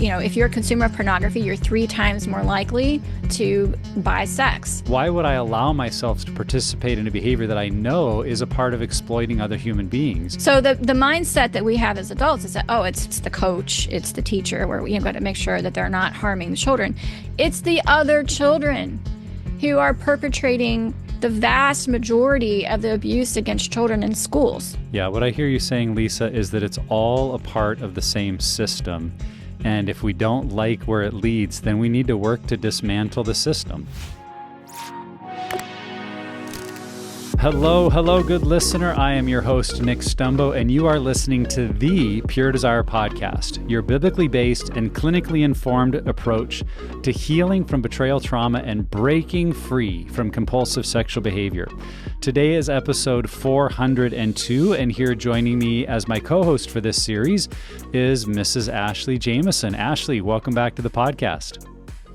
If you're a consumer of pornography, you're 3 times more likely to buy sex. Why would I allow myself to participate in a behavior that I know is a part of exploiting other human beings? So the mindset that we have as adults is that, it's the coach, it's the teacher, where we've got to make sure that they're not harming the children. It's the other children who are perpetrating the vast majority of the abuse against children in schools. Yeah, what I hear you saying, Lisa, is that it's all a part of the same system. And if we don't like where it leads, then we need to work to dismantle the system. Hello, good listener. I am your host, Nick Stumbo, and you are listening to the Pure Desire podcast, your biblically based and clinically informed approach to healing from betrayal trauma and breaking free from compulsive sexual behavior. Today is episode 402, and here joining me as my co-host for this series is Mrs. Ashley Jameson. Ashley, welcome back to the podcast.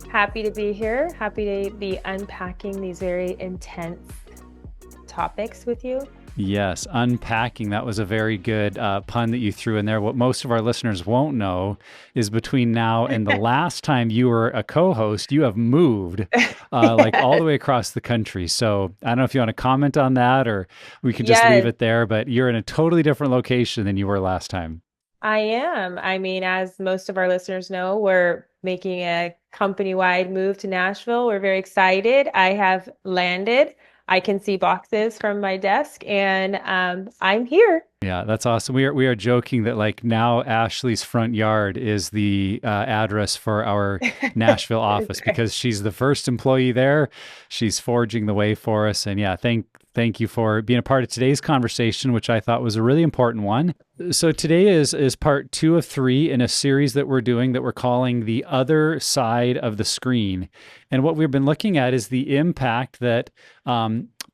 Happy to be here. Happy to be unpacking these very intense topics with you. Yes, unpacking. That was a very good pun that you threw in there. What most of our listeners won't know is between now and the last time you were a co-host, you have moved like all the way across the country. So I don't know if you want to comment on that or we could just leave it there, but you're in a totally different location than you were last time. I am. I mean, as most of our listeners know, we're making a company-wide move to Nashville. We're very excited. I have landed. I can see boxes from my desk, and I'm here. Yeah, that's awesome. We are joking that like now Ashley's front yard is the address for our Nashville office because she's the first employee there. She's forging the way for us, and yeah, thank you for being a part of today's conversation, which I thought was a really important one. So today is part 2 of 3 in a series that we're doing that we're calling The Other Side of the Screen. And what we've been looking at is the impact that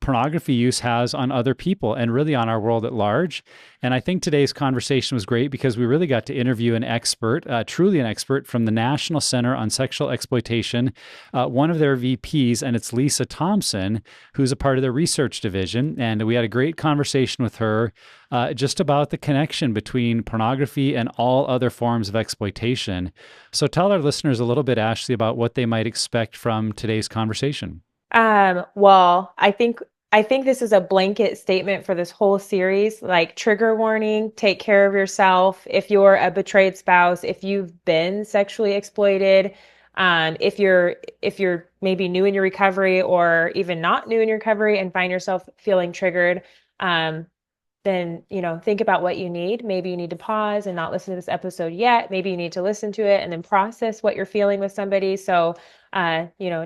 pornography use has on other people and really on our world at large. And I think today's conversation was great because we really got to interview an expert, truly an expert from the National Center on Sexual Exploitation, one of their VPs, and it's Lisa Thompson, who's a part of the research division. And we had a great conversation with her just about the connection between pornography and all other forms of exploitation. So tell our listeners a little bit, Ashley, about what they might expect from today's conversation. Well, I think this is a blanket statement for this whole series, like trigger warning, take care of yourself. If you're a betrayed spouse, if you've been sexually exploited, if you're maybe new in your recovery or even not new in your recovery and find yourself feeling triggered, then, think about what you need. Maybe you need to pause and not listen to this episode yet. Maybe you need to listen to it and then process what you're feeling with somebody. So,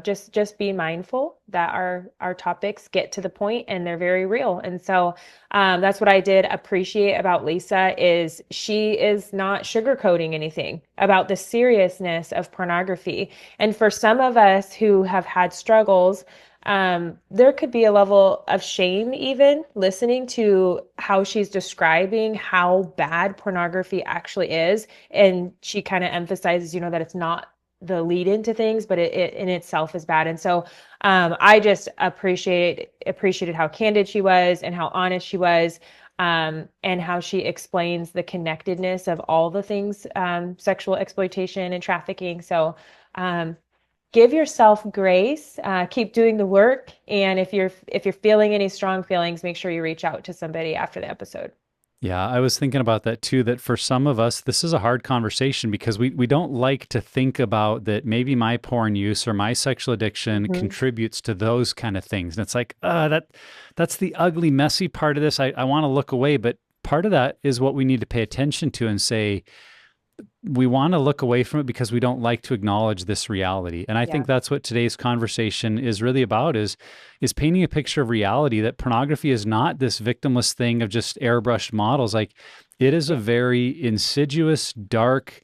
just be mindful that our topics get to the point and they're very real. And so, that's what I did appreciate about Lisa is she is not sugarcoating anything about the seriousness of pornography. And for some of us who have had struggles, there could be a level of shame even listening to how she's describing how bad pornography actually is. And she kind of emphasizes, that it's not the lead into things, but it in itself is bad. And so I just appreciated how candid she was and how honest she was, and how she explains the connectedness of all the things, sexual exploitation and trafficking. So give yourself grace, keep doing the work. And if you're feeling any strong feelings, make sure you reach out to somebody after the episode. Yeah, I was thinking about that too, that for some of us, this is a hard conversation because we don't like to think about that maybe my porn use or my sexual addiction contributes to those kind of things. And it's like, that's the ugly, messy part of this. I want to look away, but part of that is what we need to pay attention to and say, we want to look away from it because we don't like to acknowledge this reality. And I think that's what today's conversation is really about is painting a picture of reality that pornography is not this victimless thing of just airbrushed models. Like it is a very insidious, dark,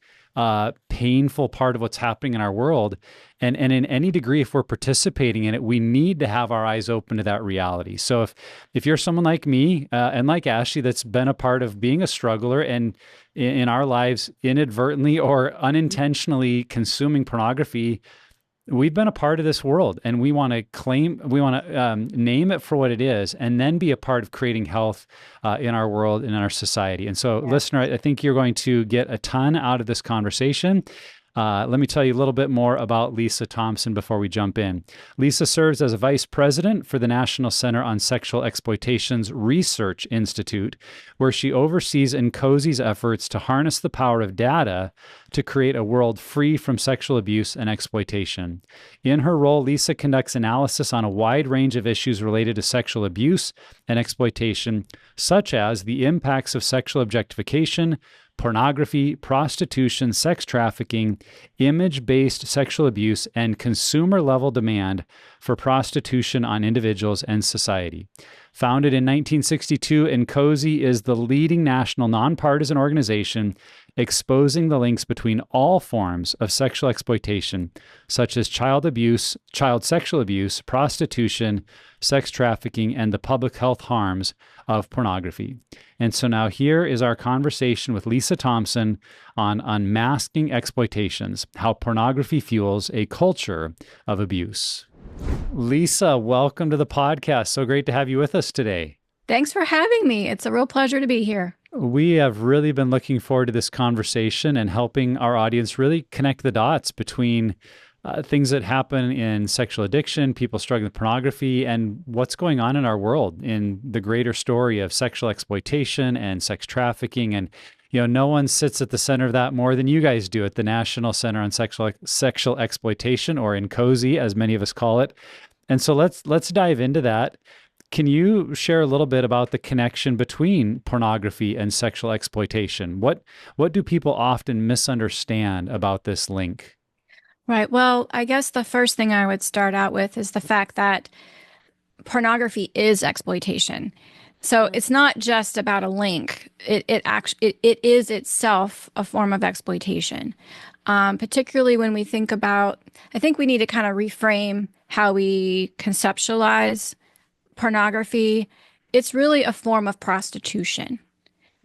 painful part of what's happening in our world. And in any degree, if we're participating in it, we need to have our eyes open to that reality. So if you're someone like me and like Ashley that's been a part of being a struggler and in our lives inadvertently or unintentionally consuming pornography, we've been a part of this world and we want to name it for what it is and then be a part of creating health in our world and in our society. And so listener, I think you're going to get a ton out of this conversation. Let me tell you a little bit more about Lisa Thompson before we jump in. Lisa serves as a vice president for the National Center on Sexual Exploitation's Research Institute, where she oversees NCOSE's efforts to harness the power of data to create a world free from sexual abuse and exploitation. In her role, Lisa conducts analysis on a wide range of issues related to sexual abuse and exploitation, such as the impacts of sexual objectification, pornography, prostitution, sex trafficking, image-based sexual abuse, and consumer-level demand for prostitution on individuals and society. Founded in 1962, NCOSE is the leading national nonpartisan organization exposing the links between all forms of sexual exploitation, such as child abuse, child sexual abuse, prostitution, sex trafficking, and the public health harms of pornography. And so now here is our conversation with Lisa Thompson on unmasking exploitations, how pornography fuels a culture of abuse. Lisa, welcome to the podcast. So great to have you with us today. Thanks for having me. It's a real pleasure to be here. We have really been looking forward to this conversation and helping our audience really connect the dots between things that happen in sexual addiction, people struggling with pornography, and what's going on in our world in the greater story of sexual exploitation and sex trafficking. And, no one sits at the center of that more than you guys do at the National Center on Sexual Exploitation, or NCOSE, as many of us call it. And so let's dive into that. Can you share a little bit about the connection between pornography and sexual exploitation? What do people often misunderstand about this link? Right. Well, I guess the first thing I would start out with is the fact that pornography is exploitation. So it's not just about a link. It is itself a form of exploitation. Particularly when we think about, I think we need to kind of reframe how we conceptualize pornography. It's really a form of prostitution.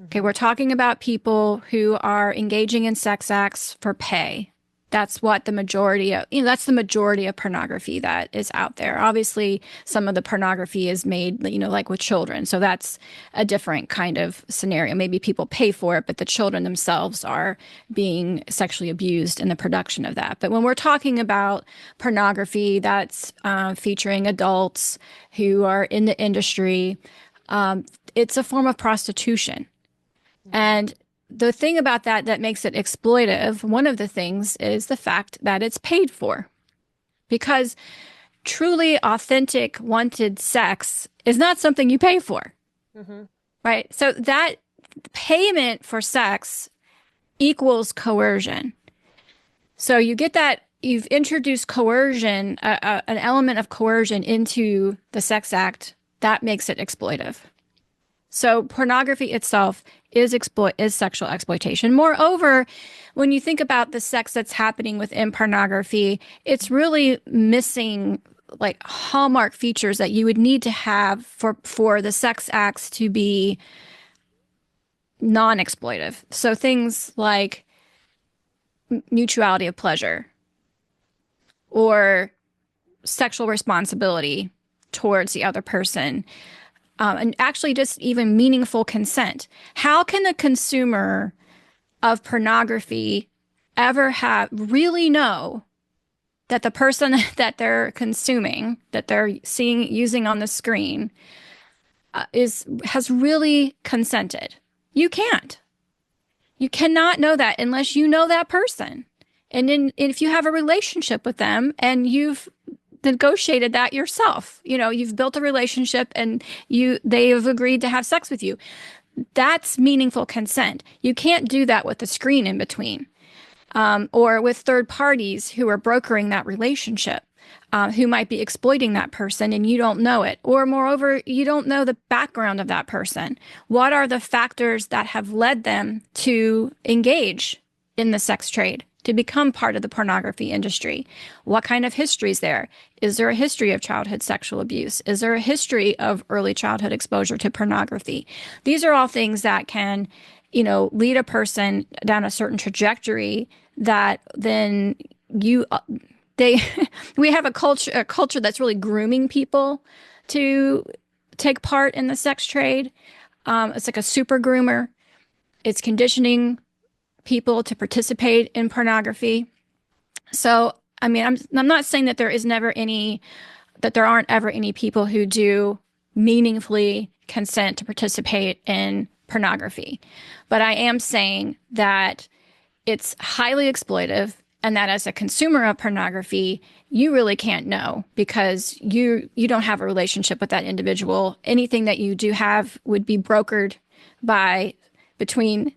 Okay, we're talking about people who are engaging in sex acts for pay. That's what the majority of, that's the majority of pornography that is out there. Obviously, some of the pornography is made, like with children. So that's a different kind of scenario. Maybe people pay for it, but the children themselves are being sexually abused in the production of that. But when we're talking about pornography that's featuring adults who are in the industry, it's a form of prostitution. And the thing about that makes it exploitive, one of the things is the fact that it's paid for. Because truly authentic, wanted sex is not something you pay for. Right? So that payment for sex equals coercion. So you get that, you've introduced coercion, an element of coercion into the sex act, that makes it exploitive. So pornography itself is sexual exploitation. Moreover, when you think about the sex that's happening within pornography, it's really missing like hallmark features that you would need to have for the sex acts to be non-exploitive. So things like mutuality of pleasure or sexual responsibility towards the other person. And actually just even meaningful consent. How can a consumer of pornography ever really know that the person that they're consuming, that they're using on the screen, has really consented? You can't. You cannot know that unless you know that person. And then if you have a relationship with them and you've negotiated that yourself, you've built a relationship and they have agreed to have sex with you, that's meaningful consent. You can't do that with the screen in between, or with third parties who are brokering that relationship, who might be exploiting that person and you don't know it, or moreover, you don't know the background of that person. What are the factors that have led them to engage in the sex trade, to become part of the pornography industry? What kind of history is there? Is there a history of childhood sexual abuse? Is there a history of early childhood exposure to pornography? These are all things that can, lead a person down a certain trajectory that then we have a culture that's really grooming people to take part in the sex trade. It's like a super groomer. It's conditioning people to participate in pornography. So, I mean, I'm not saying that there aren't ever any people who do meaningfully consent to participate in pornography. But I am saying that it's highly exploitive and that as a consumer of pornography, you really can't know because you don't have a relationship with that individual. Anything that you do have would be brokered by between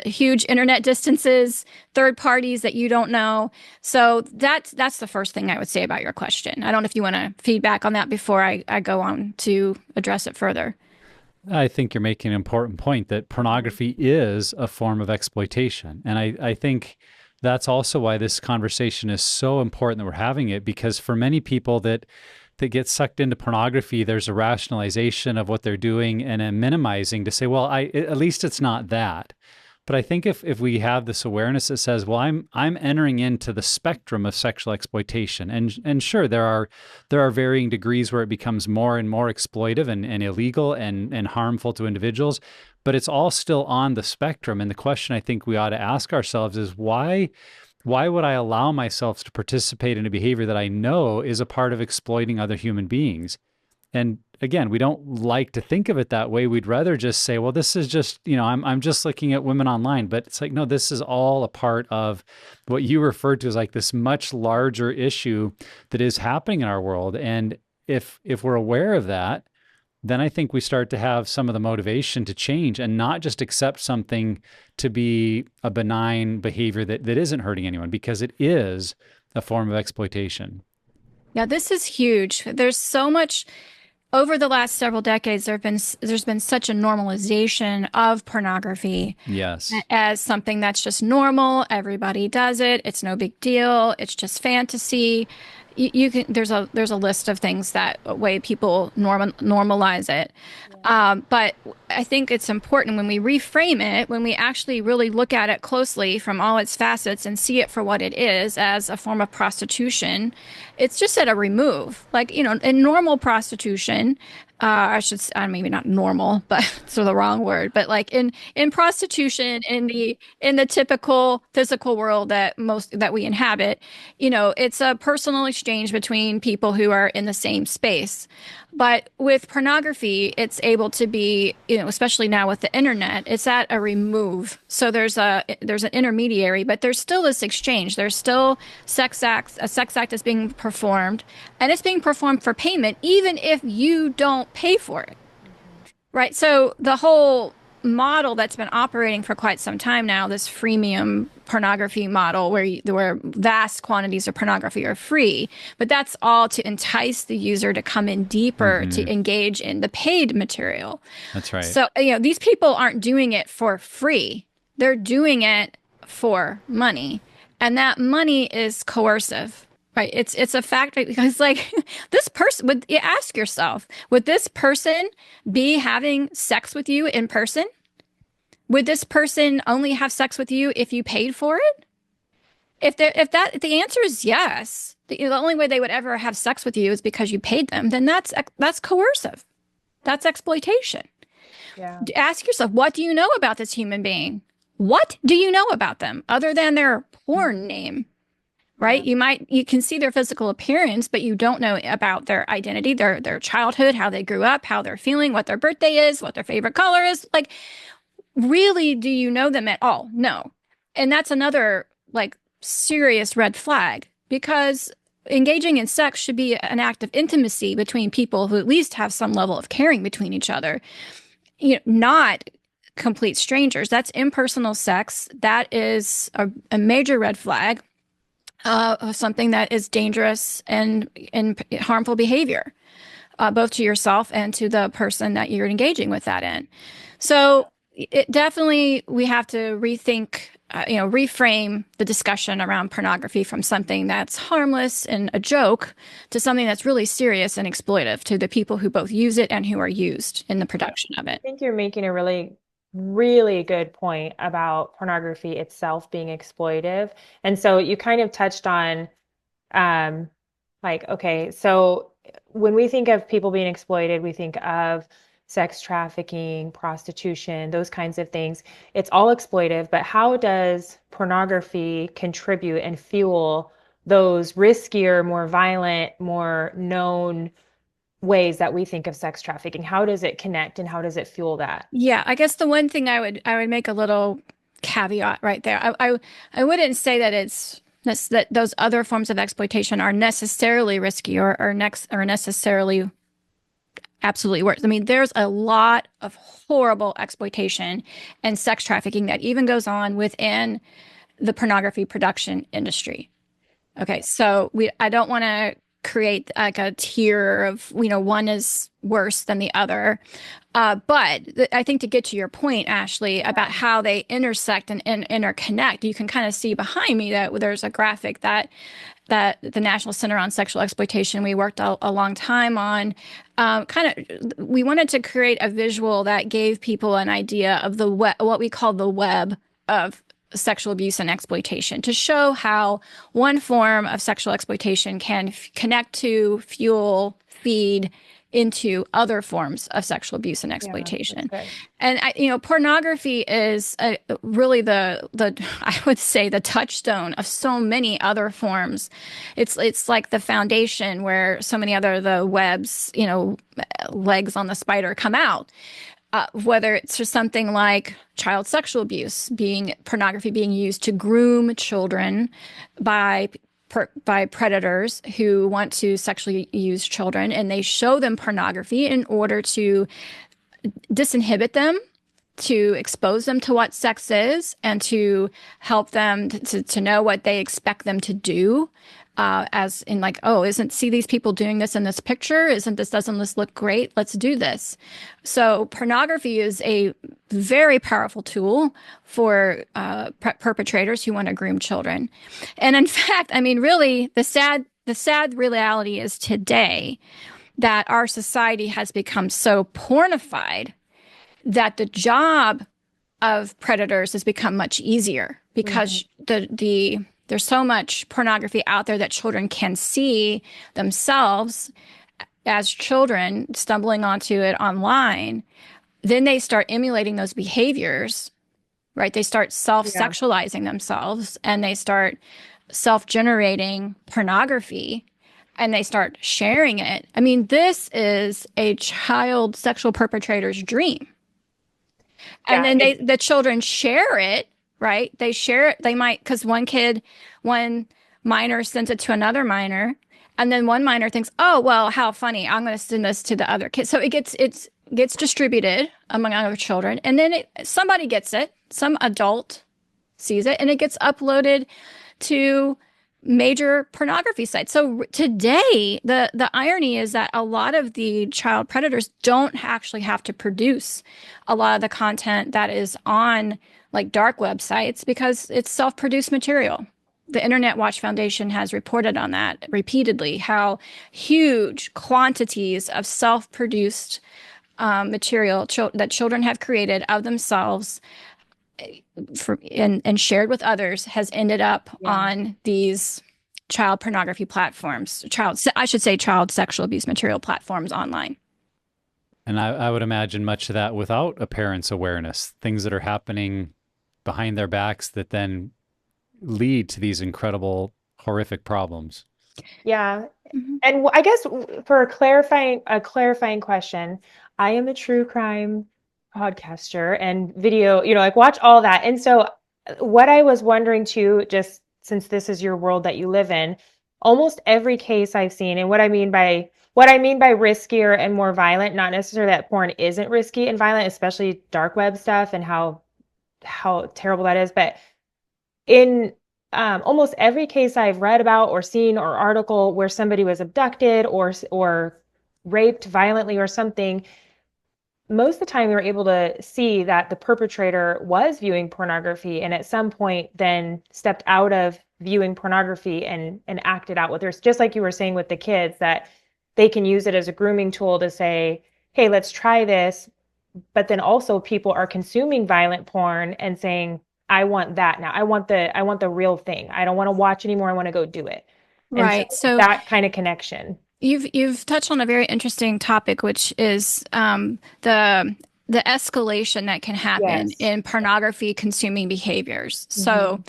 huge internet distances, third parties that you don't know. So that's the first thing I would say about your question. I don't know if you want to feedback on that before I go on to address it further. I think you're making an important point that pornography is a form of exploitation. And I think that's also why this conversation is so important that we're having it, because for many people that get sucked into pornography, there's a rationalization of what they're doing and a minimizing to say, well, at least it's not that. But I think if we have this awareness that says, well, I'm entering into the spectrum of sexual exploitation, and sure, there are varying degrees where it becomes more and more exploitive and illegal and harmful to individuals, but it's all still on the spectrum. And the question I think we ought to ask ourselves is why would I allow myself to participate in a behavior that I know is a part of exploiting other human beings? And again, we don't like to think of it that way. We'd rather just say, well, this is just, I'm just looking at women online. But it's like, no, this is all a part of what you referred to as like this much larger issue that is happening in our world. And if we're aware of that, then I think we start to have some of the motivation to change and not just accept something to be a benign behavior that isn't hurting anyone, because it is a form of exploitation. Yeah, this is huge. There's so much over the last several decades. There's been such a normalization of pornography Yes. as something that's just normal. Everybody does it. It's no big deal. It's just fantasy. You can there's a list of things that way people normalize it. But I think it's important when we reframe it, when we actually really look at it closely from all its facets and see it for what it is as a form of prostitution. It's just at a remove. Like, in normal prostitution, maybe not normal, but it's the wrong word, but like in prostitution, in the typical physical world that we inhabit, it's a personal exchange between people who are in the same space. But with pornography, it's able to be, especially now with the internet, it's at a remove. So there's an intermediary, but there's still this exchange. There's still a sex act is being performed, and it's being performed for payment, even if you don't pay for it. Right. So the whole model that's been operating for quite some time now, this freemium pornography model where vast quantities of pornography are free, but that's all to entice the user to come in deeper to engage in the paid material. That's right. So, these people aren't doing it for free. They're doing it for money. And that money is coercive. Right. It's a factor because like this person would you ask yourself, would this person be having sex with you in person? Would this person only have sex with you if you paid for it? If the answer is yes, the only way they would ever have sex with you is because you paid them, then that's coercive. That's exploitation. Yeah. Ask yourself, what do you know about this human being? What do you know about them other than their porn name? Right? You can see their physical appearance, but you don't know about their identity, their childhood, how they grew up, how they're feeling, what their birthday is, what their favorite color is. Like, really, do you know them at all? No. And that's another like serious red flag because engaging in sex should be an act of intimacy between people who at least have some level of caring between each other. Not complete strangers. That's impersonal sex. That is a major red flag. Something that is dangerous and harmful behavior, both to yourself and to the person that you're engaging with that in. So it definitely, we have to rethink, reframe the discussion around pornography from something that's harmless and a joke to something that's really serious and exploitive to the people who both use it and who are used in the production of it. I think you're making a really, really good point about pornography itself being exploitive. And so you kind of touched on, okay, so when we think of people being exploited, we think of sex trafficking, prostitution, those kinds of things. It's all exploitive, but how does pornography contribute and fuel those riskier, more violent, more known ways that we think of sex trafficking? How does it connect and how does it fuel that? Yeah, I guess the one thing I would make a little caveat right there. I wouldn't say that that those other forms of exploitation are necessarily risky or necessarily absolutely worse. I mean, there's a lot of horrible exploitation and sex trafficking that even goes on within the pornography production industry. Okay, so I don't want to create like a tier of, one is worse than the other. But I think to get to your point, Ashley, about how they intersect and interconnect, you can kind of see behind me that there's a graphic that the National Center on Sexual Exploitation we worked a long time on. We wanted to create a visual that gave people an idea of what we call the web of sexual abuse and exploitation, to show how one form of sexual exploitation can connect to, fuel, feed into other forms of sexual abuse and exploitation. Yeah, And pornography is really the I would say the touchstone of so many other forms. It's like the foundation where so many other the webs, legs on the spider come out. Whether it's just something like child sexual abuse, pornography being used to groom children by predators who want to sexually use children, and they show them pornography in order to disinhibit them, to expose them to what sex is, and to help them to know what they expect them to do. As in like, oh, see these people doing this in this picture? Doesn't this look great? Let's do this. So pornography is a very powerful tool for perpetrators who want to groom children. And in fact, I mean, really, the sad reality is today that our society has become so pornified that the job of predators has become much easier because there's so much pornography out there that children can see themselves as children, stumbling onto it online. Then they start emulating those behaviors, right? They start self-sexualizing themselves, and they start self-generating pornography, and they start sharing it. I mean, this is a child sexual perpetrator's dream. And then the children share it, right? They share it. They might, because one minor sends it to another minor, and then one minor thinks, oh, well, how funny. I'm going to send this to the other kid. So it gets distributed among other children. And then somebody gets it. Some adult sees it, and it gets uploaded to major pornography sites. So today, the irony is that a lot of the child predators don't actually have to produce a lot of the content that is on like dark websites because it's self-produced material. The Internet Watch Foundation has reported on that repeatedly, how huge quantities of self-produced material that children have created of themselves and shared with others has ended up on these child pornography platforms, child sexual abuse material platforms online. And I would imagine much of that without a parent's awareness, things that are happening behind their backs that then lead to these incredible, horrific problems. Yeah. And I guess for a clarifying question, I am a true crime podcaster and video, like watch all that. And so what I was wondering too, just since this is your world that you live in, almost every case I've seen, and what I mean by riskier and more violent, not necessarily that porn isn't risky and violent, especially dark web stuff and how terrible that is, but in almost every case I've read about or seen or article where somebody was abducted or raped violently or something, most of the time we were able to see that the perpetrator was viewing pornography and at some point then stepped out of viewing pornography and acted out with her. Just like you were saying with the kids, that they can use it as a grooming tool to say, hey, let's try this. But then also people are consuming violent porn and saying, I want that now. I want the real thing. I don't want to watch anymore. I want to go do it. Right. So that kind of connection. You've touched on a very interesting topic, which is the escalation that can happen in pornography consuming behaviors. So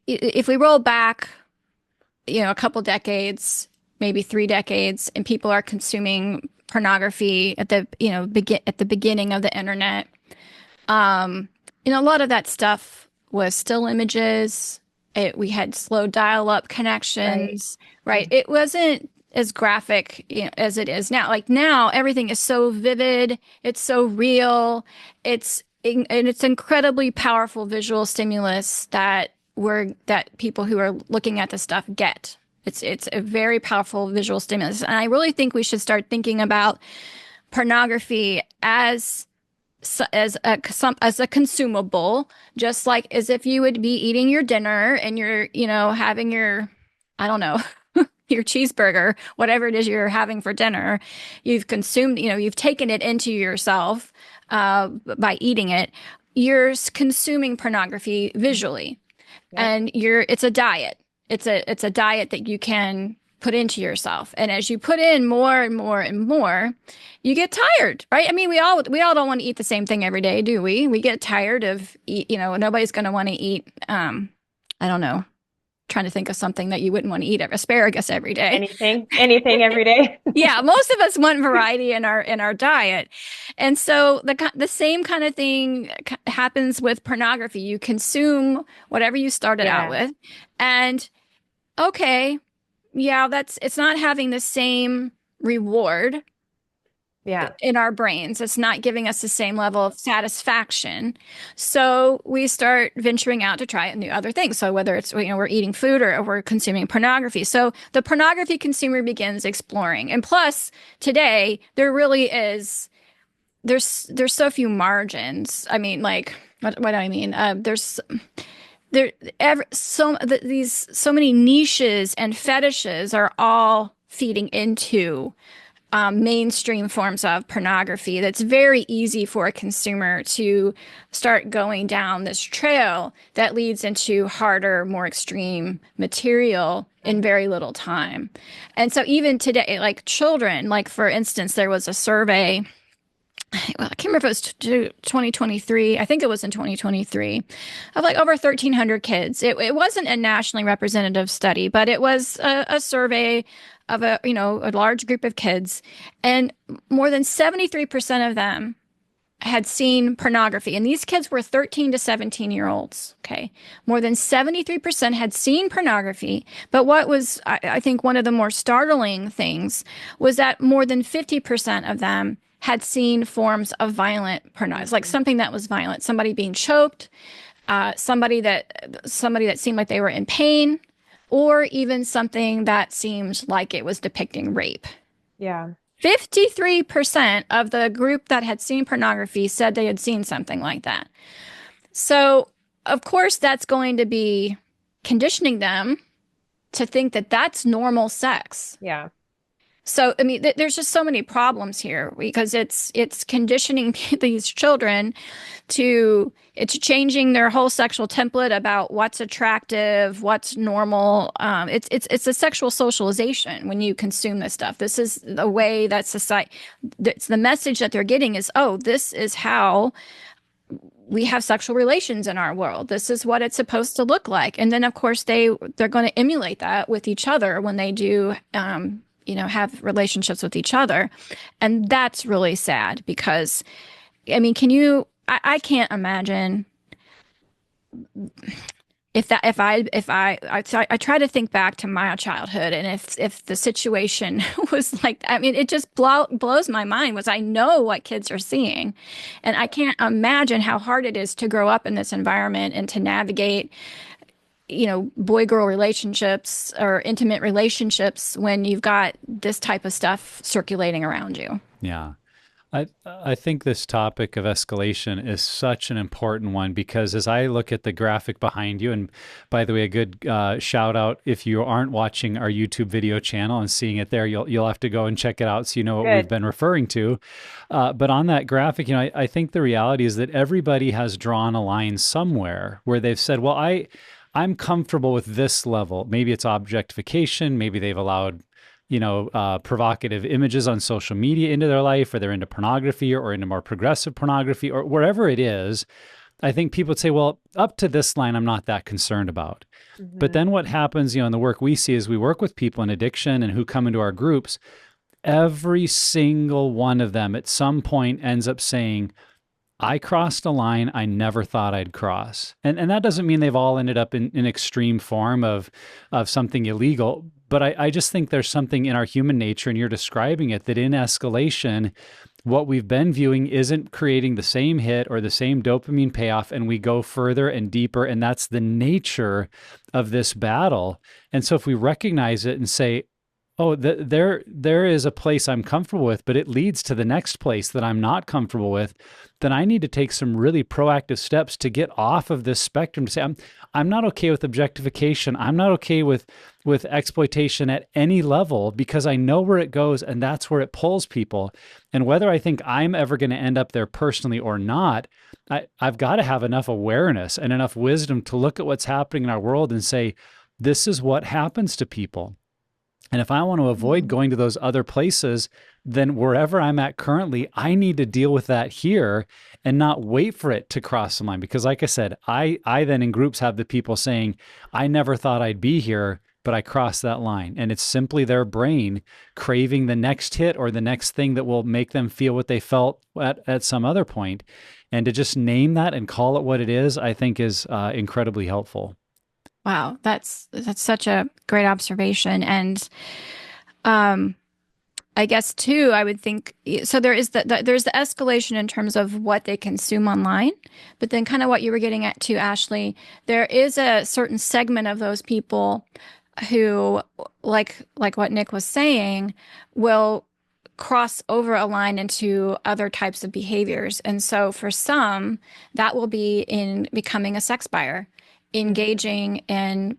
if we roll back, a couple decades, maybe 3 decades, and people are consuming pornography at the, at the beginning of the internet, a lot of that stuff was still images. We had slow dial-up Right. connections, right? It wasn't as graphic, as it is now. Like now, everything is so vivid. It's so real. And it's incredibly powerful visual stimulus that people who are looking at the stuff get. It's a very powerful visual stimulus, and I really think we should start thinking about pornography as a consumable, just like as if you would be eating your dinner and you're, having your, I don't know, your cheeseburger, whatever it is you're having for dinner. You've consumed, you've taken it into yourself by eating it. You're consuming pornography visually, Yep. and it's a diet. It's a diet that you can put into yourself. And as you put in more and more and more, you get tired, right? I mean, we all don't want to eat the same thing every day, do we? We get tired of nobody's going to want to eat I don't know, trying to think of something that you wouldn't want to eat, asparagus every day. Anything every day. Yeah, most of us want variety in our diet. And so the same kind of thing happens with pornography. You consume whatever you started out Yeah. with, and okay, yeah, it's not having the same reward Yeah. in our brains. It's not giving us the same level of satisfaction. So we start venturing out to try new other things. So whether it's, we're eating food or we're consuming pornography. So the pornography consumer begins exploring. And plus today there really is, there's so few margins. I mean, like, what do I mean? These so many niches and fetishes are all feeding into mainstream forms of pornography. That's very easy for a consumer to start going down this trail that leads into harder, more extreme material in very little time. And so even today, like children, like for instance, there was a survey, well, I can't remember if it was 2023. I think it was in 2023, of like over 1,300 kids. It wasn't a nationally representative study, but it was a survey of a large group of kids, and more than 73% of them had seen pornography. And these kids were 13 to 17-year-olds. Okay. More than 73% had seen pornography. But what was, I think, one of the more startling things was that more than 50% of them had seen forms of violent pornography, like something that was violent, somebody being choked, somebody that seemed like they were in pain, or even something that seemed like it was depicting rape. Yeah. 53% of the group that had seen pornography said they had seen something like that. So, of course, that's going to be conditioning them to think that that's normal sex. Yeah. So, I mean, there's just so many problems here because it's conditioning these children it's changing their whole sexual template about what's attractive, what's normal. It's a sexual socialization when you consume this stuff. This is the way that society, it's the message that they're getting is, oh, this is how we have sexual relations in our world. This is what it's supposed to look like. And then, of course, they're going to emulate that with each other when they do have relationships with each other. And that's really sad because, I mean, I can't imagine I try to think back to my childhood, and if the situation was like, I mean, it just blows my mind was I know what kids are seeing, and I can't imagine how hard it is to grow up in this environment and to navigate boy-girl relationships or intimate relationships when you've got this type of stuff circulating around you. Yeah. I think this topic of escalation is such an important one because as I look at the graphic behind you, and by the way, a good shout out if you aren't watching our YouTube video channel and seeing it there, you'll have to go and check it out so you know what we've been referring to. But on that graphic, I think the reality is that everybody has drawn a line somewhere where they've said, well, I'm comfortable with this level. Maybe it's objectification. Maybe they've allowed provocative images on social media into their life, or they're into pornography or into more progressive pornography or wherever it is. I think people would say, well, up to this line, I'm not that concerned about. But Mm-hmm. then what happens, in the work we see is we work with people in addiction and who come into our groups. Every single one of them at some point ends up saying, I crossed a line I never thought I'd cross. And that doesn't mean they've all ended up in extreme form of something illegal. But I just think there's something in our human nature, and you're describing it, that in escalation, what we've been viewing isn't creating the same hit or the same dopamine payoff, and we go further and deeper. And that's the nature of this battle. And so if we recognize it and say, oh, there is a place I'm comfortable with, but it leads to the next place that I'm not comfortable with, then I need to take some really proactive steps to get off of this spectrum, to say, I'm not okay with objectification. I'm not okay with exploitation at any level, because I know where it goes, and that's where it pulls people. And whether I think I'm ever going to end up there personally or not, I've got to have enough awareness and enough wisdom to look at what's happening in our world and say, this is what happens to people. And if I want to avoid going to those other places, then wherever I'm at currently, I need to deal with that here and not wait for it to cross the line. Because like I said, I then in groups have the people saying, I never thought I'd be here, but I crossed that line. And it's simply their brain craving the next hit or the next thing that will make them feel what they felt at some other point. And to just name that and call it what it is, I think is incredibly helpful. Wow, that's such a great observation. And um, I guess too, I would think so. There is there's the escalation in terms of what they consume online, but then kind of what you were getting at too, Ashley. There is a certain segment of those people who, like what Nick was saying, will cross over a line into other types of behaviors. And so for some, that will be in becoming a sex buyer, engaging in,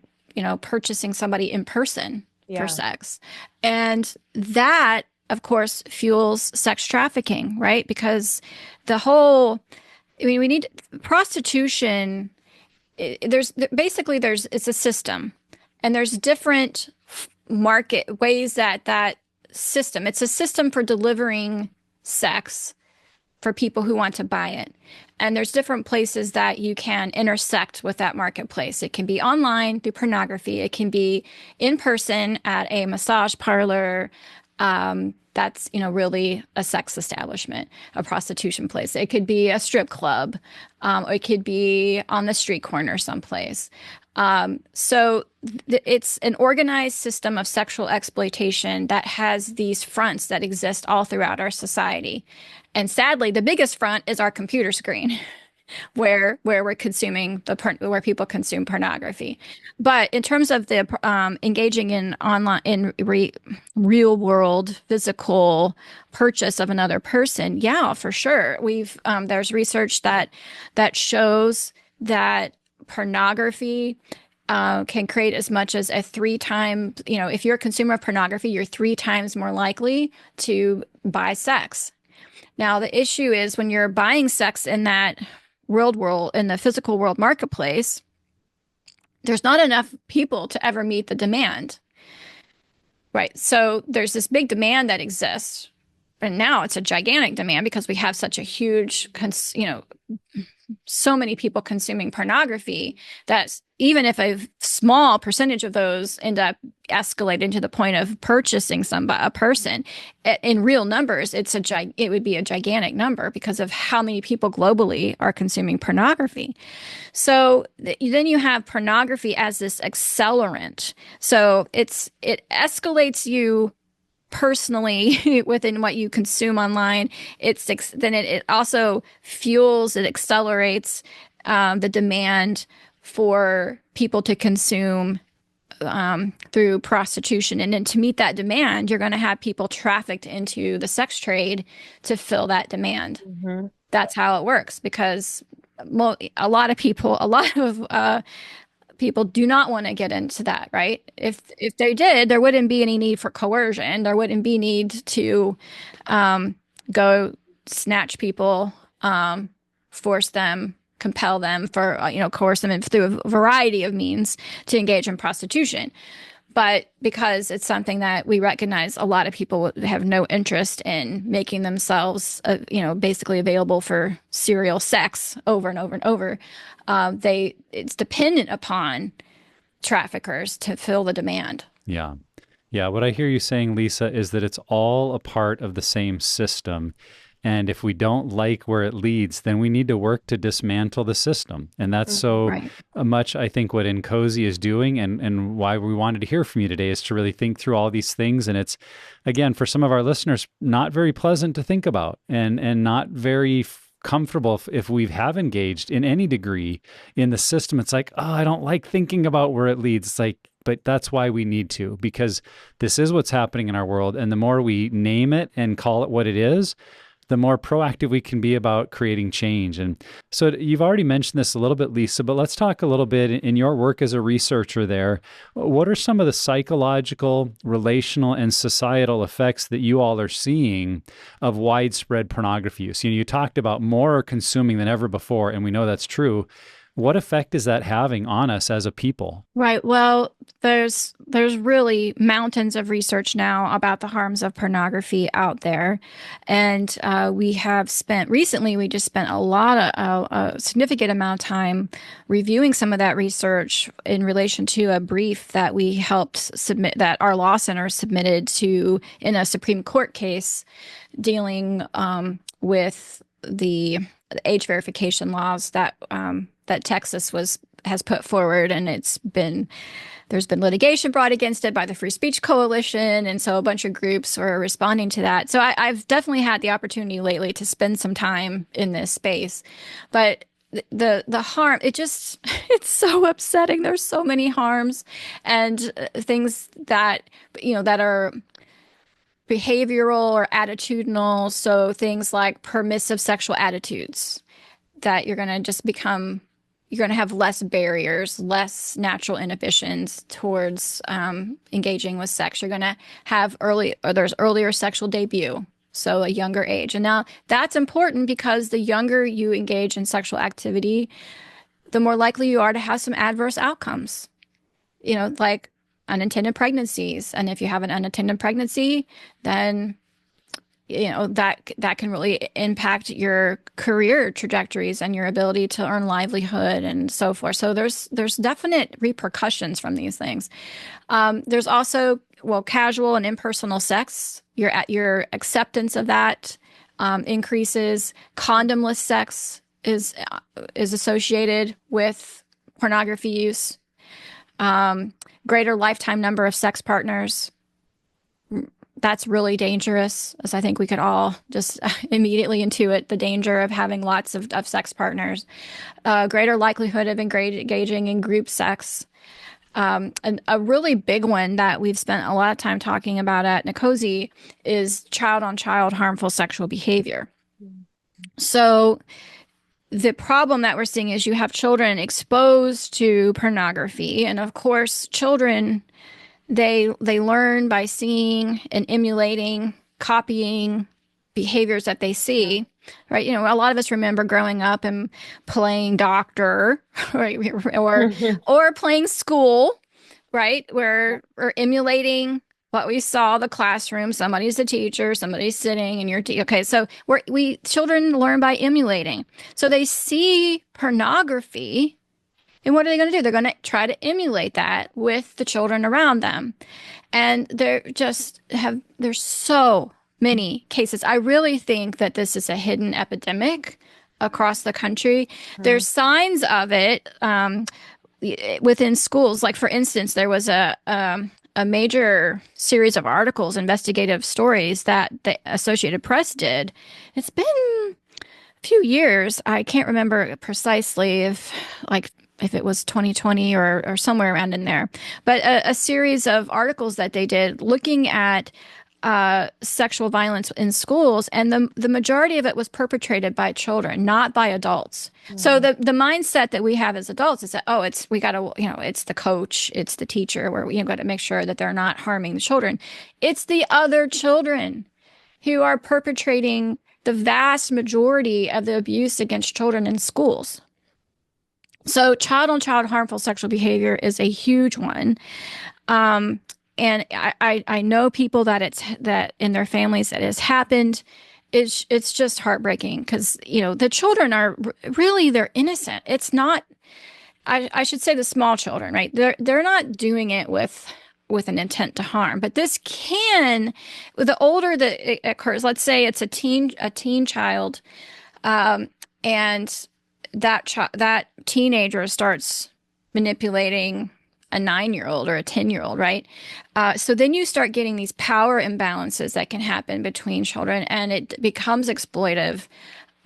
purchasing somebody in person for Yeah. sex. And that, of course, fuels sex trafficking, right? Because we need prostitution. It's a system, and there's different market ways that system, it's a system for delivering sex for people who want to buy it. And there's different places that you can intersect with that marketplace. It can be online through pornography. It can be in person at a massage parlor. That's, really a sex establishment, a prostitution place. It could be a strip club, or it could be on the street corner someplace. So it's an organized system of sexual exploitation that has these fronts that exist all throughout our society. And sadly, the biggest front is our computer screen, where we're consuming where people consume pornography. But in terms of the engaging in online real world physical purchase of another person, yeah, for sure. There's research that shows that pornography can create as much as a 3 time, if you're a consumer of pornography, you're 3 times more likely to buy sex. Now, the issue is when you're buying sex in that world, in the physical world marketplace, there's not enough people to ever meet the demand. Right. So there's this big demand that exists. And now it's a gigantic demand because we have such a huge, so many people consuming pornography that even if a small percentage of those end up escalating to the point of purchasing a person in real numbers, it would be a gigantic number because of how many people globally are consuming pornography. So then you have pornography as this accelerant. So it escalates you personally within what you consume online. It also fuels, it accelerates the demand for people to consume through prostitution. And then to meet that demand, you're going to have people trafficked into the sex trade to fill that demand. Mm-hmm. That's how it works, because a lot of people do not want to get into that, right? If they did, there wouldn't be any need for coercion. There wouldn't be need to go snatch people, force them, compel them, coerce them through a variety of means to engage in prostitution. But because it's something that we recognize, a lot of people have no interest in making themselves, basically available for serial sex over and over and over. It's dependent upon traffickers to fill the demand. Yeah. Yeah. What I hear you saying, Lisa, is that it's all a part of the same system. And if we don't like where it leads, then we need to work to dismantle the system. And that's so Right. much, I think, what NCOSE is doing, and why we wanted to hear from you today is to really think through all these things. And it's, again, for some of our listeners, not very pleasant to think about, and not very comfortable if we have engaged in any degree in the system. It's like, oh, I don't like thinking about where it leads. It's like, but that's why we need to, because this is what's happening in our world. And the more we name it and call it what it is, the more proactive we can be about creating change. And so you've already mentioned this a little bit, Lisa, but let's talk a little bit in your work as a researcher there. What are some of the psychological, relational, and societal effects that you all are seeing of widespread pornography use? You talked about more are consuming than ever before, and we know that's true. What effect is that having on us as a people? Right. Well, there's really mountains of research now about the harms of pornography out there, and we just spent a significant amount of time reviewing some of that research in relation to a brief that we helped submit, that our law center submitted to in a Supreme Court case dealing with the age verification laws that Texas has put forward, and there's been litigation brought against it by the Free Speech Coalition, and so a bunch of groups are responding to that. So I've definitely had the opportunity lately to spend some time in this space, but the harm, it's so upsetting. There's so many harms and things that that are behavioral or attitudinal. So things like permissive sexual attitudes, that you're going to have less barriers, less natural inhibitions towards engaging with sex. You're going to have there's earlier sexual debut, so a younger age. And now that's important because the younger you engage in sexual activity, the more likely you are to have some adverse outcomes, like unintended pregnancies. And if you have an unintended pregnancy, then that can really impact your career trajectories and your ability to earn livelihood and so forth. So there's definite repercussions from these things. There's also, casual and impersonal sex. Your acceptance of that increases. Condomless sex is associated with pornography use. Greater lifetime number of sex partners. That's really dangerous, as I think we could all just immediately intuit the danger of having lots of sex partners. Greater likelihood of engaging in group sex. And a really big one that we've spent a lot of time talking about at NCOSE is child-on-child harmful sexual behavior. So the problem that we're seeing is you have children exposed to pornography, and of course, children, they learn by seeing and emulating, copying behaviors that they see, right? A lot of us remember growing up and playing doctor, right? Or playing school, right? Where we're emulating what we saw the classroom. Somebody's the teacher, somebody's sitting, and you're okay. So children learn by emulating. So they see pornography, and what are they going to do? They're going to try to emulate that with the children around them. And there's so many cases. I really think that this is a hidden epidemic across the country. There's signs of it within schools. Like, for instance, there was a major series of articles, investigative stories that the Associated Press did. It's been a few years. I can't remember precisely if it was 2020 or somewhere around in there, but a series of articles that they did looking at sexual violence in schools, and the majority of it was perpetrated by children, not by adults. So the mindset that we have as adults is that, it's the coach, it's the teacher, where we got to make sure that they're not harming the children. It's the other children who are perpetrating the vast majority of the abuse against children in schools. So child-on-child harmful sexual behavior is a huge one. Um, and I know people that in their families that has happened. It's just heartbreaking because, the children are really, they're innocent. It's not, I should say the small children, right? They're not doing it with an intent to harm. But this can, the older that it occurs, let's say it's a teen child, and that teenager starts manipulating a 9-year-old or a 10-year-old, right? So then you start getting these power imbalances that can happen between children, and it becomes exploitive,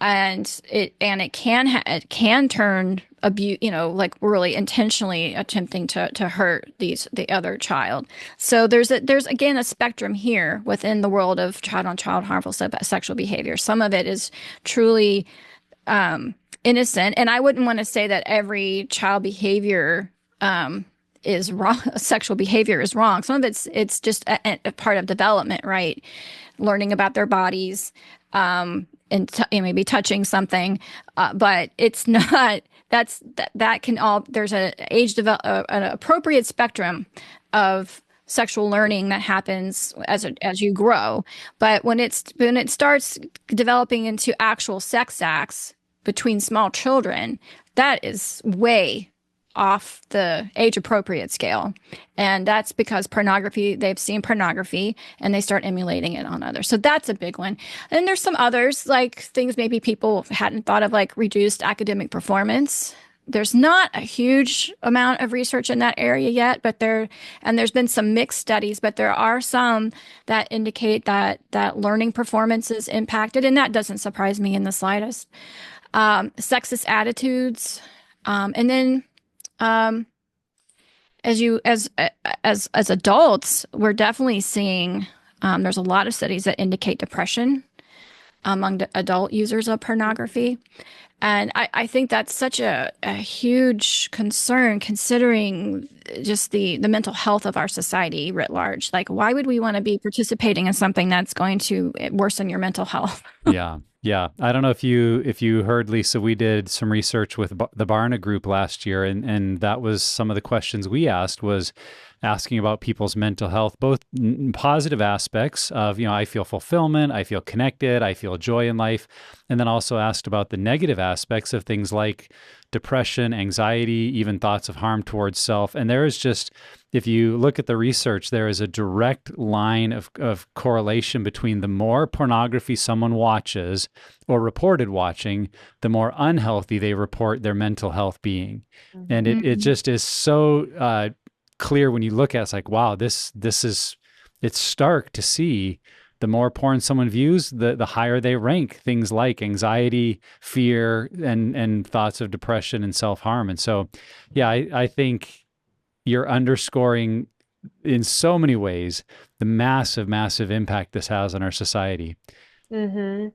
and it can turn abuse, like really intentionally attempting to hurt the other child. So there's again a spectrum here within the world of child-on-child harmful sexual behavior. Some of it is truly innocent, and I wouldn't want to say that every child behavior is wrong. Sexual behavior is wrong. Some of it's just a part of development, right? Learning about their bodies, and maybe touching something, but it's not. That can all. There's an appropriate spectrum of sexual learning that happens as you grow. But when it starts developing into actual sex acts between small children, that is way off the age appropriate scale. And that's because they've seen pornography and they start emulating it on others. So that's a big one. And there's some others, like things maybe people hadn't thought of, like reduced academic performance. There's not a huge amount of research in that area yet, and there's been some mixed studies, but there are some that indicate that learning performance is impacted, and that doesn't surprise me in the slightest. Sexist attitudes, and then as adults, we're definitely seeing, there's a lot of studies that indicate depression among the adult users of pornography. And I think that's such a huge concern, considering just the mental health of our society writ large. Like, why would we want to be participating in something that's going to worsen your mental health? Yeah. Yeah. I don't know if you heard, Lisa, we did some research with the Barna Group last year, and that was some of the questions we asked, was asking about people's mental health, both positive aspects of, I feel fulfillment, I feel connected, I feel joy in life, and then also asked about the negative aspects of things like depression, anxiety, even thoughts of harm towards self. And there is just, if you look at the research, there is a direct line of correlation between the more pornography someone watches or reported watching, the more unhealthy they report their mental health being. Mm-hmm. And it just is so clear when you look at it. It's like, wow, it's stark to see. The more porn someone views, the higher they rank things like anxiety, fear, and thoughts of depression and self-harm. And so, yeah, I think you're underscoring in so many ways the massive, massive impact this has on our society. Mm-hmm.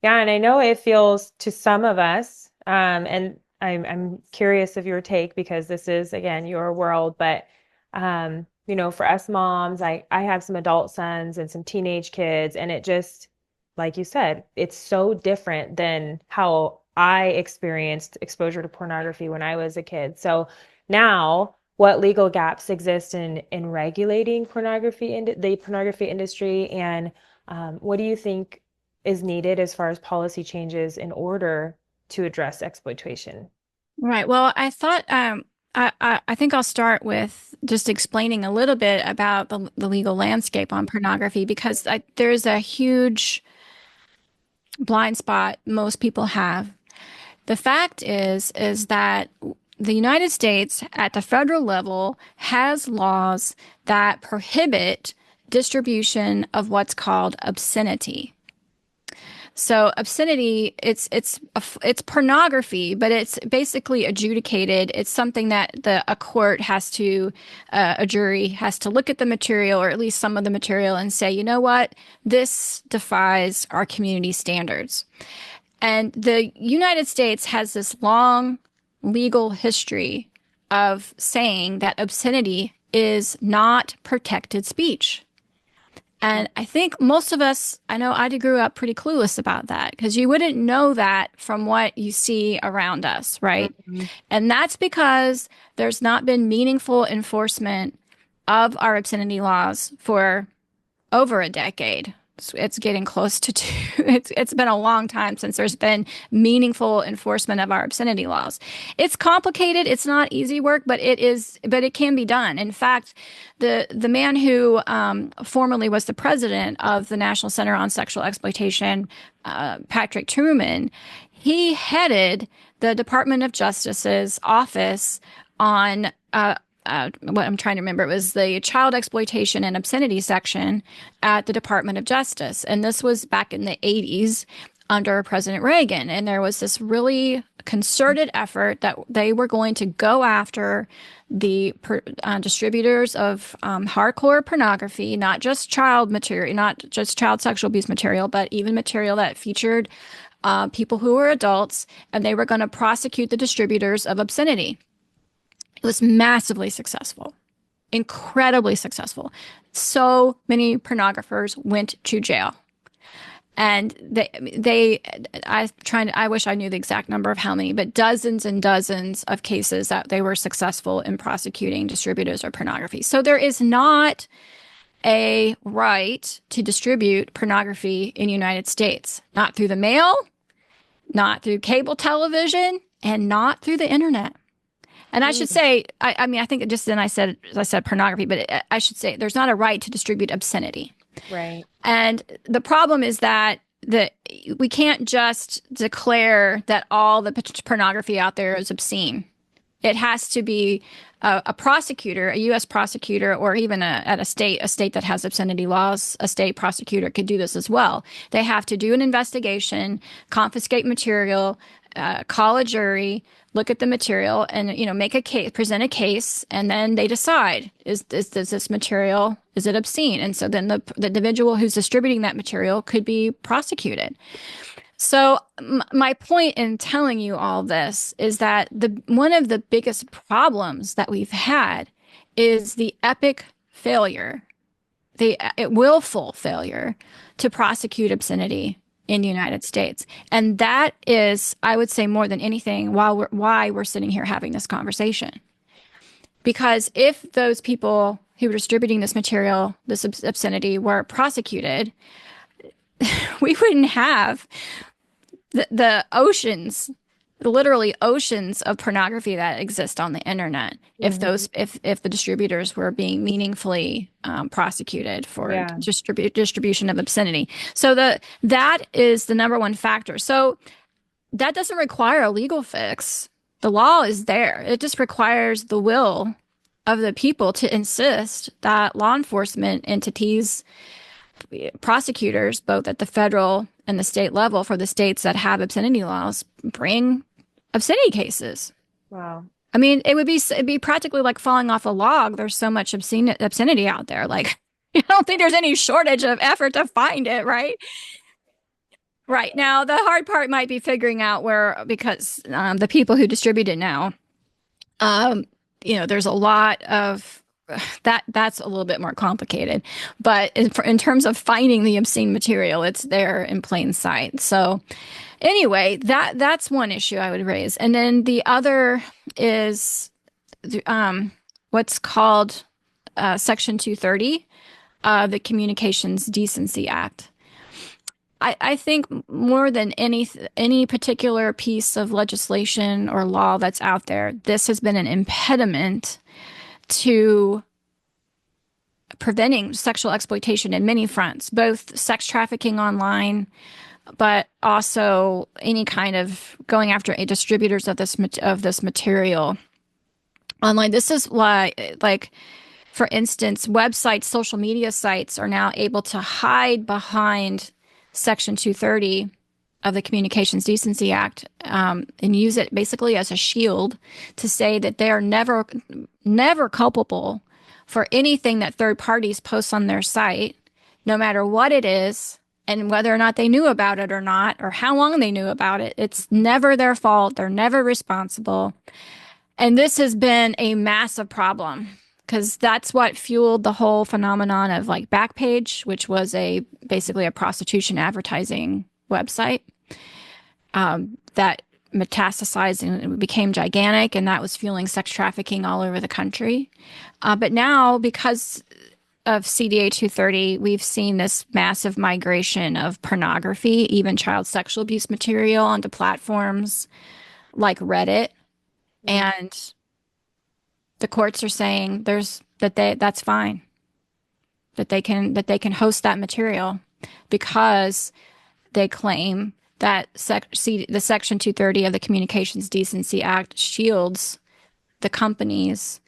Yeah, and I know it feels to some of us, and I'm curious of your take, because this is, again, your world, but for us moms, I have some adult sons and some teenage kids, and it just, like you said, it's so different than how I experienced exposure to pornography when I was a kid. So now, what legal gaps exist in regulating the pornography industry, and what do you think is needed as far as policy changes in order to address exploitation? Right. Well, I thought I think I'll start with just explaining a little bit about the legal landscape on pornography, because there's a huge blind spot most people have. The fact is that the United States at the federal level has laws that prohibit distribution of what's called obscenity. So obscenity, it's pornography, but it's basically adjudicated. It's something that a jury has to look at the material, or at least some of the material, and say, you know what, this defies our community standards. And the United States has this long legal history of saying that obscenity is not protected speech. And I think most of us, I know I grew up pretty clueless about that because you wouldn't know that from what you see around us, right? Mhm. And that's because there's not been meaningful enforcement of our obscenity laws for over a decade. It's getting close to two. It's been a long time since there's been meaningful enforcement of our obscenity laws. It's complicated. It's not easy work, but it can be done. In fact, the man who formerly was the president of the National Center on Sexual Exploitation, Patrick Truman, he headed the Department of Justice's office on what I'm trying to remember. It was the child exploitation and obscenity section at the Department of Justice. And this was back in the 80s under President Reagan. And there was this really concerted effort that they were going to go after the distributors of hardcore pornography, not just child material, not just child sexual abuse material, but even material that featured people who were adults. And they were going to prosecute the distributors of obscenity. It was massively successful, incredibly successful. So many pornographers went to jail. And I wish I knew the exact number of how many, but dozens and dozens of cases that they were successful in prosecuting distributors of pornography. So there is not a right to distribute pornography in the United States, not through the mail, not through cable television, and not through the internet. And I should say, I mean, I think just then I said pornography, but I should say there's not a right to distribute obscenity. Right. And the problem is that we can't just declare that all the pornography out there is obscene. It has to be a prosecutor, a U.S. prosecutor, or even at a state that has obscenity laws, a state prosecutor could do this as well. They have to do an investigation, confiscate material, call a jury, look at the material, and make a case, present a case, and then they decide: does this material, is it obscene? And so then the individual who's distributing that material could be prosecuted. So my point in telling you all this is that one of the biggest problems that we've had is the epic failure, the willful failure to prosecute obscenity in the United States. And that is, I would say, more than anything, why we're sitting here having this conversation. Because if those people who were distributing this material, this obscenity, were prosecuted, we wouldn't have the oceans, literally oceans of pornography that exist on the internet if the distributors were being meaningfully prosecuted for distribution of obscenity. So that is the number one factor. So that doesn't require a legal fix. The law is there. It just requires the will of the people to insist that law enforcement entities, prosecutors, both at the federal and the state level for the states that have obscenity laws, bring obscenity cases. Wow. I mean, it'd be practically like falling off a log. There's so much obscenity out there. Like, I don't think there's any shortage of effort to find it, right? Right. Now, the hard part might be figuring out because the people who distribute it now, there's a lot of that's a little bit more complicated. But in terms of finding the obscene material, it's there in plain sight. So anyway, that's one issue I would raise. And then the other is what's called Section 230 of the Communications Decency Act. I think more than any particular piece of legislation or law that's out there, this has been an impediment to preventing sexual exploitation in many fronts, both sex trafficking online, but also any kind of going after distributors of this material online. This is why, like, for instance, websites, social media sites are now able to hide behind Section 230 of the Communications Decency Act and use it basically as a shield to say that they are never culpable for anything that third parties post on their site, no matter what it is and whether or not they knew about it or not, or how long they knew about it. It's never their fault. They're never responsible. And this has been a massive problem because that's what fueled the whole phenomenon of like Backpage, which was basically a prostitution advertising website that metastasized and became gigantic, and that was fueling sex trafficking all over the country. But now, because of CDA 230, we've seen this massive migration of pornography, even child sexual abuse material, onto platforms like Reddit, and the courts are saying that's fine, that they can host that material because they claim that the Section 230 of the Communications Decency Act shields the companies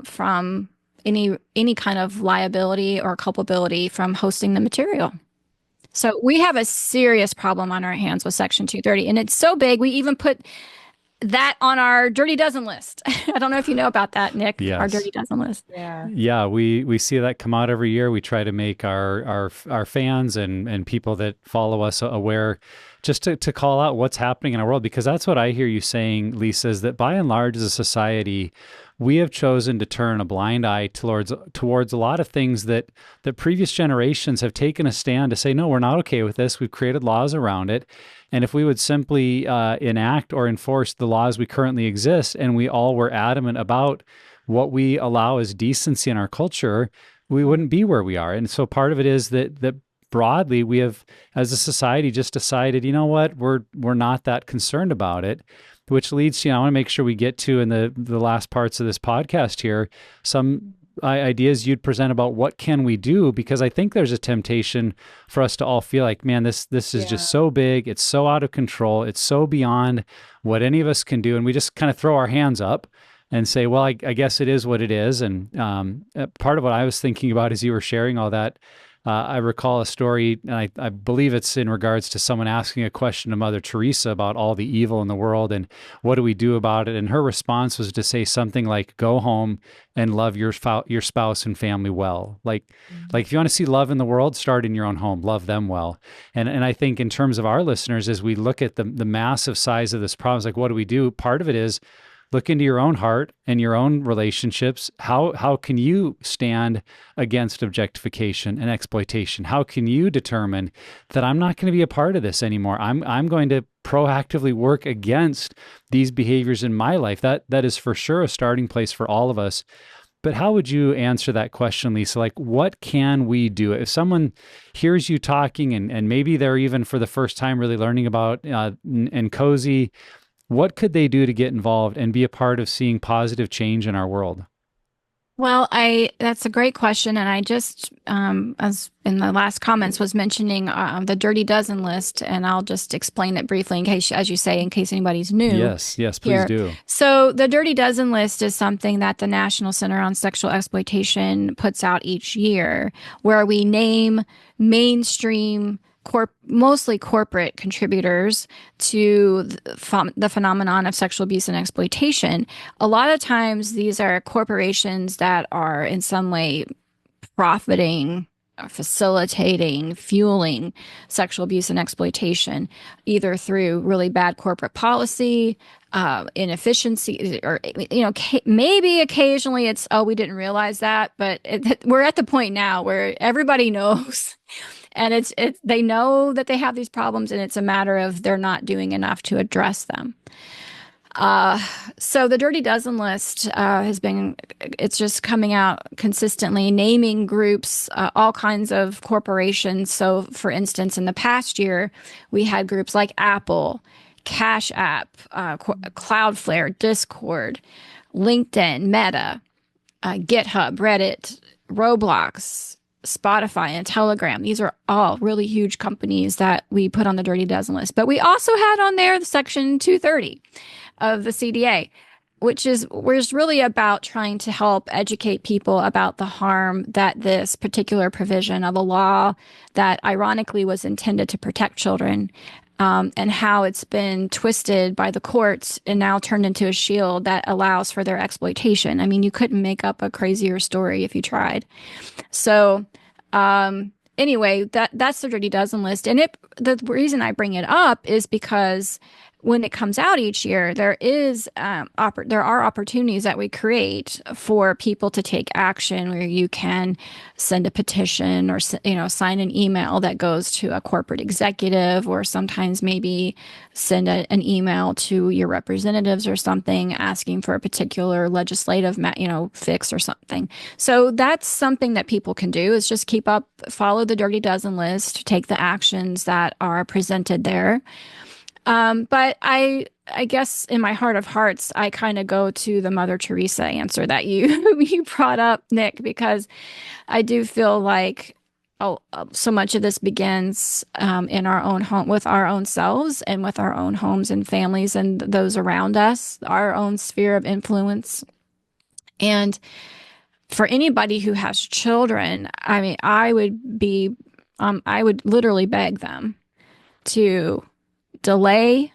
from any kind of liability or culpability from hosting the material. So we have a serious problem on our hands with Section 230, and it's so big we even put that on our Dirty Dozen list. I don't know if you know about that, Nick. Yes. Our Dirty Dozen list. Yeah, we see that come out every year. We try to make our fans and people that follow us aware, just to call out what's happening in our world, because that's what I hear you saying, Lisa, is that by and large as a society, we have chosen to turn a blind eye towards a lot of things that previous generations have taken a stand to say, no, we're not okay with this. We've created laws around it. And if we would simply enact or enforce the laws we currently exist, and we all were adamant about what we allow as decency in our culture, we wouldn't be where we are. And so part of it is that broadly, we have, as a society, just decided, you know what, we're not that concerned about it, which leads to, I want to make sure we get to, in the last parts of this podcast here, some ideas you'd present about what can we do, because I think there's a temptation for us to all feel like, man, this is just so big, it's so out of control, it's so beyond what any of us can do, and we just kind of throw our hands up and say, well, I guess it is what it is. And part of what I was thinking about as you were sharing all that, I recall a story, and I believe it's in regards to someone asking a question to Mother Teresa about all the evil in the world and what do we do about it. And her response was to say something like, go home and love your spouse and family well. Like if you want to see love in the world, start in your own home, love them well. And I think in terms of our listeners, as we look at the massive size of this problem, it's like, what do we do? Part of it is look into your own heart and your own relationships. How can you stand against objectification and exploitation? How can you determine that I'm not going to be a part of this anymore? I'm going to proactively work against these behaviors in my life. That is for sure a starting place for all of us. But how would you answer that question, Lisa? Like, what can we do? If someone hears you talking and maybe they're even for the first time really learning about NCOSE, what could they do to get involved and be a part of seeing positive change in our world? Well, that's a great question, and I just, as in the last comments, was mentioning the Dirty Dozen list, and I'll just explain it briefly in case, as you say, in case anybody's new. Yes, please do. So the Dirty Dozen list is something that the National Center on Sexual Exploitation puts out each year, where we name mainstream mostly corporate contributors to the phenomenon of sexual abuse and exploitation. A lot of times these are corporations that are in some way profiting, facilitating, fueling sexual abuse and exploitation, either through really bad corporate policy, inefficiency, or maybe occasionally it's, oh, we didn't realize that, but we're at the point now where everybody knows. And they know that they have these problems, and it's a matter of they're not doing enough to address them. So the Dirty Dozen list it's just coming out consistently, naming groups, all kinds of corporations. So for instance, in the past year, we had groups like Apple, Cash App, Cloudflare, Discord, LinkedIn, Meta, GitHub, Reddit, Roblox, Spotify, and Telegram. These are all really huge companies that we put on the Dirty Dozen list. But we also had on there the Section 230 of the CDA, which was really about trying to help educate people about the harm that this particular provision of a law that ironically was intended to protect children, and how it's been twisted by the courts and now turned into a shield that allows for their exploitation. I mean, you couldn't make up a crazier story if you tried. So anyway, that's the Dirty Dozen list. And the reason I bring it up is because when it comes out each year, there are opportunities that we create for people to take action, where you can send a petition or sign an email that goes to a corporate executive, or sometimes maybe send an email to your representatives or something asking for a particular legislative fix or something. So that's something that people can do, is just follow the Dirty Dozen list, take the actions that are presented there. But I guess in my heart of hearts, I kind of go to the Mother Teresa answer that you you brought up, Nick, because I do feel like so much of this begins in our own home, with our own selves, and with our own homes and families and those around us, our own sphere of influence. And for anybody who has children, I mean, I would literally beg them to delay,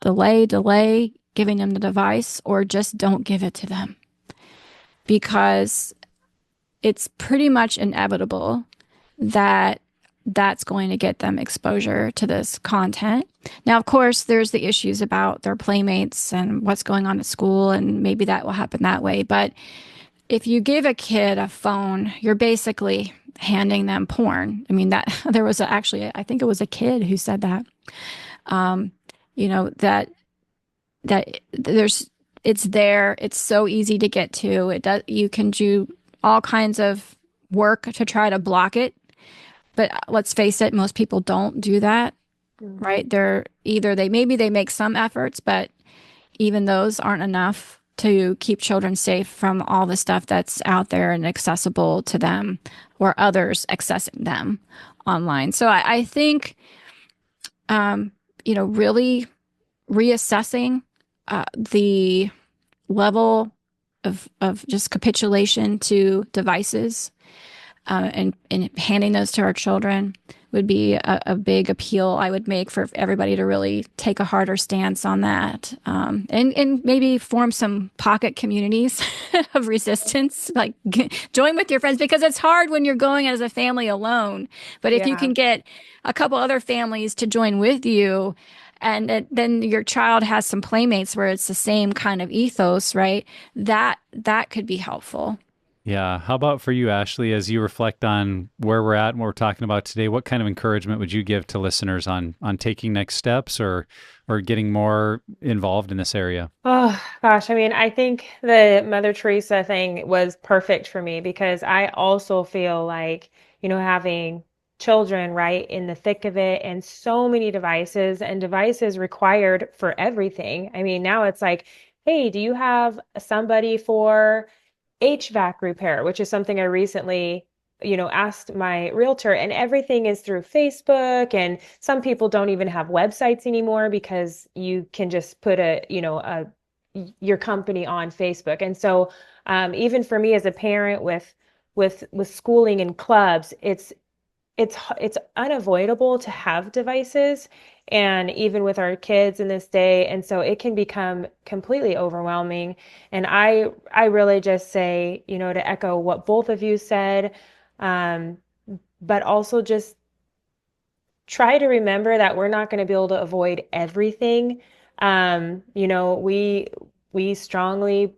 delay giving them the device, or just don't give it to them, because it's pretty much inevitable that that's going to get them exposure to this content. Now, of course, there's the issues about their playmates and what's going on at school, and maybe that will happen that way. But if you give a kid a phone, you're basically handing them porn. I mean, that there was actually, I think it was a kid who said that. Um, that it's there. It's so easy to get to. You can do all kinds of work to try to block it. But let's face it, most people don't do that, right? Maybe they make some efforts, but even those aren't enough to keep children safe from all the stuff that's out there and accessible to them, or others accessing them online. So I think, really reassessing the level of just capitulation to devices, and handing those to our children would be a big appeal I would make for everybody to really take a harder stance on that, and maybe form some pocket communities of resistance, like join with your friends, because it's hard when you're going as a family alone. But if you can get a couple other families to join with you, and then your child has some playmates where it's the same kind of ethos, right? That could be helpful. Yeah. How about for you, Ashley, as you reflect on where we're at and what we're talking about today, what kind of encouragement would you give to listeners on taking next steps, or getting more involved in this area? Oh gosh, I mean, I think the Mother Teresa thing was perfect for me, because I also feel like, having children right in the thick of it, and so many devices, and devices required for everything. I mean, now it's like, hey, do you have somebody for HVAC repair, which is something I recently, asked my realtor, and everything is through Facebook. And some people don't even have websites anymore, because you can just put your company on Facebook. And so, even for me as a parent with schooling and clubs, it's unavoidable to have devices, and even with our kids in this day. And so it can become completely overwhelming. And I really just say, to echo what both of you said, um, but also just try to remember that we're not going to be able to avoid everything. We strongly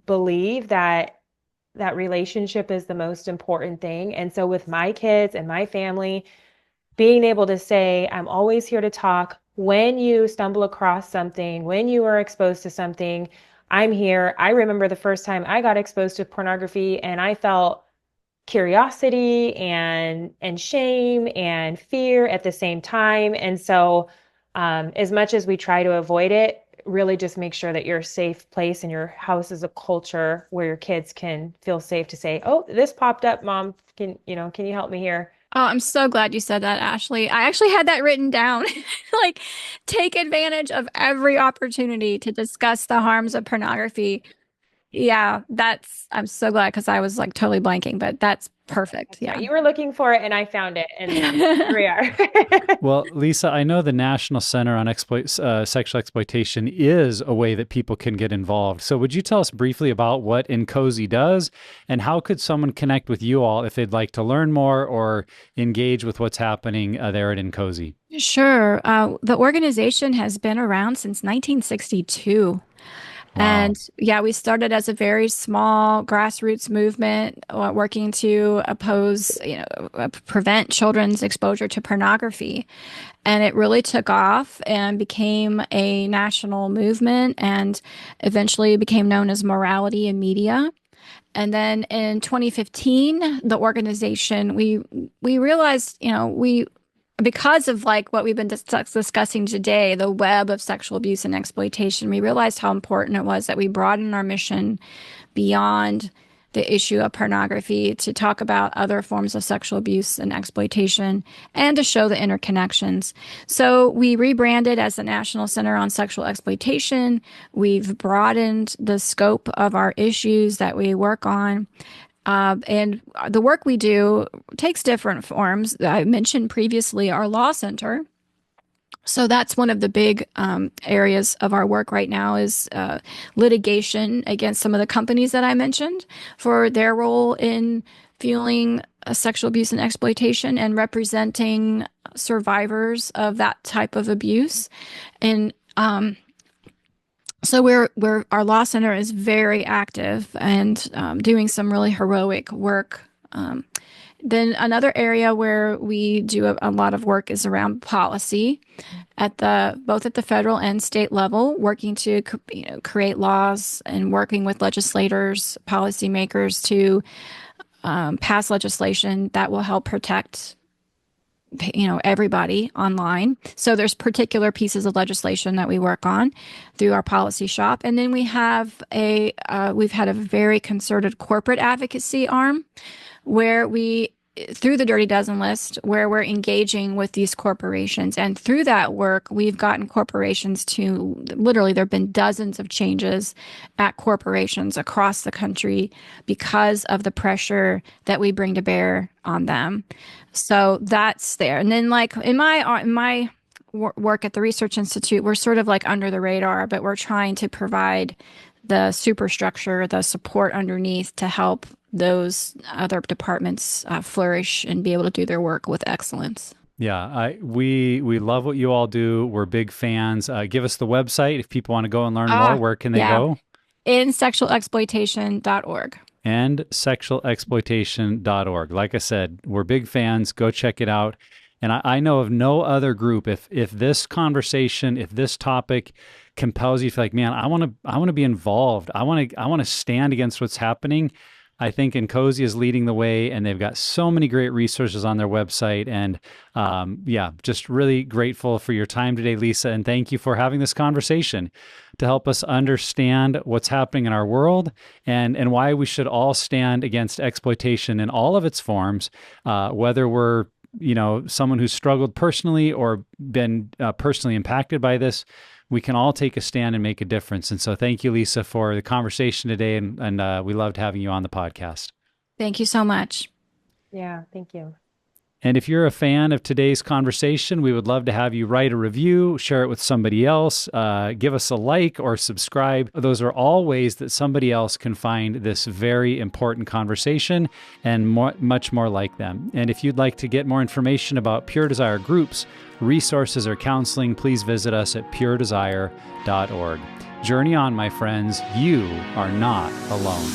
believe that relationship is the most important thing. And so with my kids and my family, being able to say, I'm always here to talk. When you stumble across something, when you are exposed to something, I'm here. I remember the first time I got exposed to pornography, and I felt curiosity and shame and fear at the same time. And so, as much as we try to avoid it, really just make sure that you're a safe place, and your house is a culture where your kids can feel safe to say, "Oh, this popped up, Mom. Can you help me here?" Oh, I'm so glad you said that, Ashley. I actually had that written down. Like, take advantage of every opportunity to discuss the harms of pornography. Yeah, I'm so glad, because I was like totally blanking, but Perfect. Yeah. You were looking for it and I found it, and here we are. Well, Lisa, I know the National Center on Sexual Exploitation is a way that people can get involved. So would you tell us briefly about what NCOSE does, and how could someone connect with you all if they'd like to learn more or engage with what's happening there at NCOSE? Sure. The organization has been around since 1962. Wow. And yeah, we started as a very small grassroots movement working to oppose, prevent children's exposure to pornography. And it really took off and became a national movement and eventually became known as Morality in Media. And then in 2015, the organization, we realized, because of like what we've been discussing today, the web of sexual abuse and exploitation, we realized how important it was that we broaden our mission beyond the issue of pornography to talk about other forms of sexual abuse and exploitation and to show the interconnections. So we rebranded as the National Center on Sexual Exploitation. We've broadened the scope of our issues that we work on. And the work we do takes different forms. I mentioned previously our law center. So that's one of the big areas of our work right now is litigation against some of the companies that I mentioned for their role in fueling sexual abuse and exploitation and representing survivors of that type of abuse. And so our law center is very active and doing some really heroic work. Then another area where we do a lot of work is around policy both at the federal and state level, working to create laws and working with legislators, policymakers to pass legislation that will help protect everybody online. So there's particular pieces of legislation that we work on through our policy shop. And then we've had a very concerted corporate advocacy arm where through the Dirty Dozen list, where we're engaging with these corporations. And through that work, we've gotten corporations to literally, there have been dozens of changes at corporations across the country because of the pressure that we bring to bear on them. So that's there. And then like in my work at the Research Institute, we're sort of like under the radar, but we're trying to provide the superstructure, the support underneath to help those other departments flourish and be able to do their work with excellence. Yeah, we love what you all do. We're big fans. Give us the website if people want to go and learn more. Where can they go? NCOSE.org. And sexualexploitation.org. Like I said, we're big fans. Go check it out. And I know of no other group. If this conversation, if this topic compels you to feel like, man, I want to be involved. I want to stand against what's happening. I think NCOSE is leading the way, and they've got so many great resources on their website. And just really grateful for your time today, Lisa. And thank you for having this conversation to help us understand what's happening in our world and why we should all stand against exploitation in all of its forms, whether we're someone who's struggled personally or been personally impacted by this. We can all take a stand and make a difference. And so thank you, Lisa, for the conversation today. And we loved having you on the podcast. Thank you so much. Yeah, thank you. And if you're a fan of today's conversation, we would love to have you write a review, share it with somebody else, give us a like or subscribe. Those are all ways that somebody else can find this very important conversation and much more like them. And if you'd like to get more information about Pure Desire groups, resources, or counseling, please visit us at puredesire.org. Journey on, my friends. You are not alone.